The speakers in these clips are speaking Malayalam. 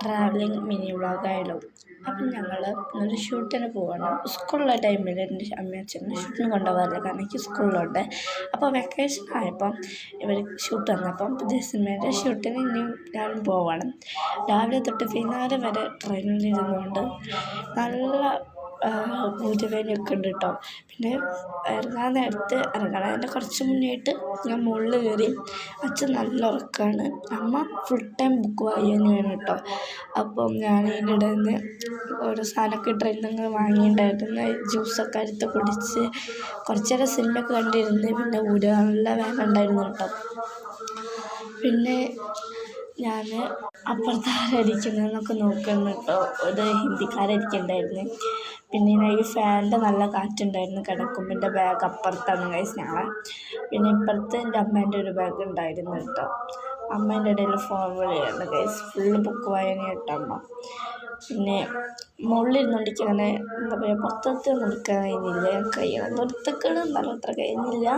Travelling mini വ്ളോഗായാലും. അപ്പം ഞങ്ങൾ ഒരു ഷൂട്ടിന് പോവാണ്. സ്കൂളിലെ ടൈമിൽ എൻ്റെ അമ്മയും അച്ഛനും ഷൂട്ടിന് കൊണ്ടുപോകാറില്ല, കാരണം എനിക്ക് സ്കൂളിലുണ്ട്. അപ്പോൾ വെക്കേഷൻ ആയപ്പം ഇവർ ഷൂട്ട് വന്നപ്പം പുതിയ സിനിമയുടെ ഷൂട്ടിന് ഇനിയും ഞാനും പോവാണ്. രാവിലെ തൊട്ട് വൈകുന്നേരം വരെ ട്രെയിനിലിരുന്നുകൊണ്ട് നല്ല ഊരവേദനയൊക്കെ ഉണ്ട് കേട്ടോ. പിന്നെ ഇറങ്ങാൻ നേരത്ത് ഇറങ്ങണതിൻ്റെ കുറച്ച് മുന്നേയായിട്ട് ഞാൻ മുകളിൽ കയറി. അച്ഛൻ നല്ല ഉറക്കമാണ്, അമ്മ ഫുൾ ടൈം ബുക്ക് വായനയാണ് കേട്ടോ. അപ്പം ഞാൻ ഇതിൻ്റെ ഇടയിൽ നിന്ന് ഓരോ സാധനമൊക്കെ ട്രെയിനിൽ നിന്ന് വാങ്ങിയിട്ടുണ്ടായിരുന്നു. ജ്യൂസൊക്കെ എടുത്ത് കുടിച്ച് കുറച്ച് നേരം സിനിമയൊക്കെ കണ്ടിരുന്ന്. പിന്നെ നല്ല വേദന ഉണ്ടായിരുന്നു കേട്ടോ. പിന്നെ ഞാൻ അപ്പുറത്ത് ആരടിക്കുന്നതെന്നൊക്കെ നോക്കുന്നു കേട്ടോ. ഒരു ഹിന്ദിക്കാരടിക്കുന്നുണ്ടായിരുന്നു. പിന്നെ ഈ ഫാനിൻ്റെ നല്ല കാറ്റുണ്ടായിരുന്നു. കിടക്കുമ്പോൾ എൻ്റെ ബാഗ് അപ്പുറത്താണ് ഗൈസ് ഞങ്ങൾ. പിന്നെ ഇപ്പുറത്ത് എൻ്റെ അമ്മേൻ്റെ ഒരു ബാഗ് ഉണ്ടായിരുന്നു കേട്ടോ. അമ്മേൻ്റെ ഇടയിൽ ഫോൺ വിളിയായിരുന്നു ഗൈസ്. ഫുള്ള് ബുക്ക് വായന കേട്ടോ അമ്മ. പിന്നെ മുകളിലിരുന്നുകൊണ്ടിരിക്കുക, അങ്ങനെ എന്താ പറയുക, പുറത്തൊന്നും എടുക്കാൻ കഴിഞ്ഞില്ല. കഴിയണം നിർത്തക്കണം എന്നാലും അത്ര കഴിഞ്ഞില്ല.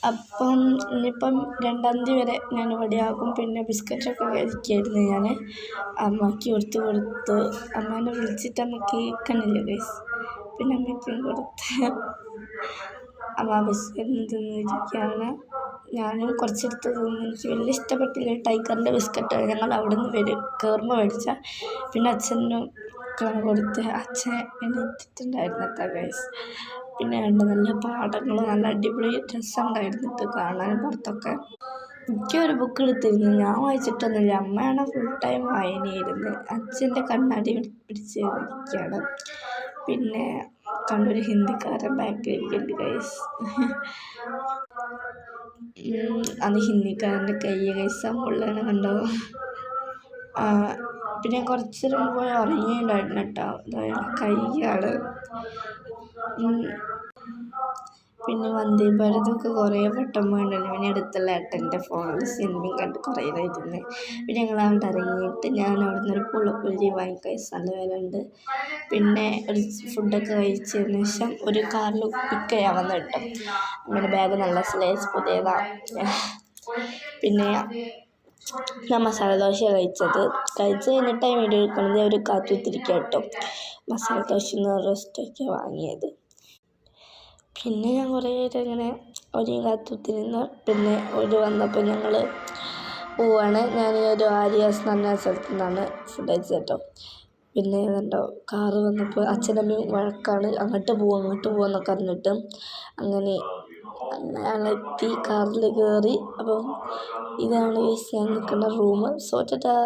അപ്പം ഇനിയിപ്പം 2-ാം തീയതി വരെ ഞാൻ ഇവിടെയാകും. പിന്നെ ബിസ്ക്കറ്റൊക്കെ കഴിക്കായിരുന്നു ഞാൻ. അമ്മയ്ക്ക് കൊടുത്ത് അമ്മേനെ വിളിച്ചിട്ട് അമ്മയ്ക്ക് കേൾക്കണില്ല ഗൈസ്. പിന്നെ അമ്മയ്ക്കും കൊടുത്ത് അമ്മ ബിസ്ക്കറ്റ് തിന്നിരിക്കുകയാണ്. ഞാനും കുറച്ചെടുത്ത് തിന്ന്. എനിക്ക് വലിയ ഇഷ്ടപ്പെട്ടില്ല ടൈഗറിൻ്റെ ബിസ്ക്കറ്റ്. ഞങ്ങൾ അവിടെ നിന്ന് കയറുമ്പോൾ മേടിച്ച. പിന്നെ അച്ഛനും കൊടുത്ത് അച്ഛൻ എണീറ്റിട്ടുണ്ടായിരുന്നു കേട്ടോ ഗൈസ്. പിന്നെ നല്ല പാടങ്ങളും നല്ല അടിപൊളി ഡ്രസ്സുണ്ടായിരുന്നിട്ട് കാണാൻ പുറത്തൊക്കെ. എനിക്കൊരു ബുക്ക് എടുത്തിരുന്നു, ഞാൻ വായിച്ചിട്ടൊന്നുമില്ല. അമ്മയാണ് ഫുൾ ടൈം വായനയായിരുന്നു. അച്ഛൻ്റെ കണ്ണാടി പിടിച്ചിരിക്കുകയാണ്. പിന്നെ കണ്ടൊരു ഹിന്ദിക്കാരൻ ബാക്കിലിരിക്കുന്നുണ്ട് ഗൈസ്. അത് ഹിന്ദിക്കാരൻ്റെ കൈ ഗൈസ് മുള്ളാണ് കണ്ടോ. പിന്നെ കുറച്ച് നേരം പോയി ഉറങ്ങിയിട്ടുണ്ടായിരുന്നു കേട്ടോ. കൈയാണ്. പിന്നെ വന്ദേ ഭാരതൊക്കെ കുറേ വട്ടം പോയിട്ടുണ്ടായിരുന്നു. പിന്നെ അടുത്തുള്ള ഏട്ടൻ്റെ ഫോണിൽ സിനിമയും കണ്ട് കുറേ ഇരുന്ന്. പിന്നെ ഞങ്ങൾ അവിടെ ഇറങ്ങിയിട്ട് ഞാൻ അവിടെ നിന്നൊരു പുളപ്പൊരി വാങ്ങിക്കാൻ നല്ല വില ഉണ്ട്. പിന്നെ ഒരു ഫുഡൊക്കെ കഴിച്ചതിന് ശേഷം ഒരു കാറിൽ പിക്ക് ചെയ്യാൻ വന്നു കിട്ടും. നമ്മുടെ ബാഗ് നല്ല സ്ലൈസ് പുതിയതാണ്. പിന്നെ ഞാൻ മസാല ദോശയാണ് കഴിച്ച് കഴിഞ്ഞിട്ടാണ് വീഡിയോ എടുക്കുന്നത്. ഒരു കാത്തുത്തിരിക്കുക കേട്ടോ. മസാല ദോശ റോസ്റ്റൊക്കെയാണ് വാങ്ങിയത്. പിന്നെ ഞാൻ കുറേ ഇങ്ങനെ ഒരു കാത്തുത്തിരുന്ന്. പിന്നെ ഒരു വന്നപ്പോൾ ഞങ്ങൾ പോവാണ്. ഞാൻ ഒരു ആര്യാസ് എന്ന് പറഞ്ഞ സ്ഥലത്തു നിന്നാണ് ഫുഡ് കഴിച്ചത് കേട്ടോ. പിന്നെ കണ്ടോ കാറ് വന്നപ്പോൾ അച്ഛനമ്മയും വഴക്കാണ്, അങ്ങോട്ട് പോവാന്നൊക്കെ പറഞ്ഞിട്ട്. അങ്ങനെ ഞങ്ങളെത്തി, കാറിൽ കയറി. അപ്പം ഇതാണ് ഞാൻ നിൽക്കുന്ന റൂം. സോ ടാറ്റാ.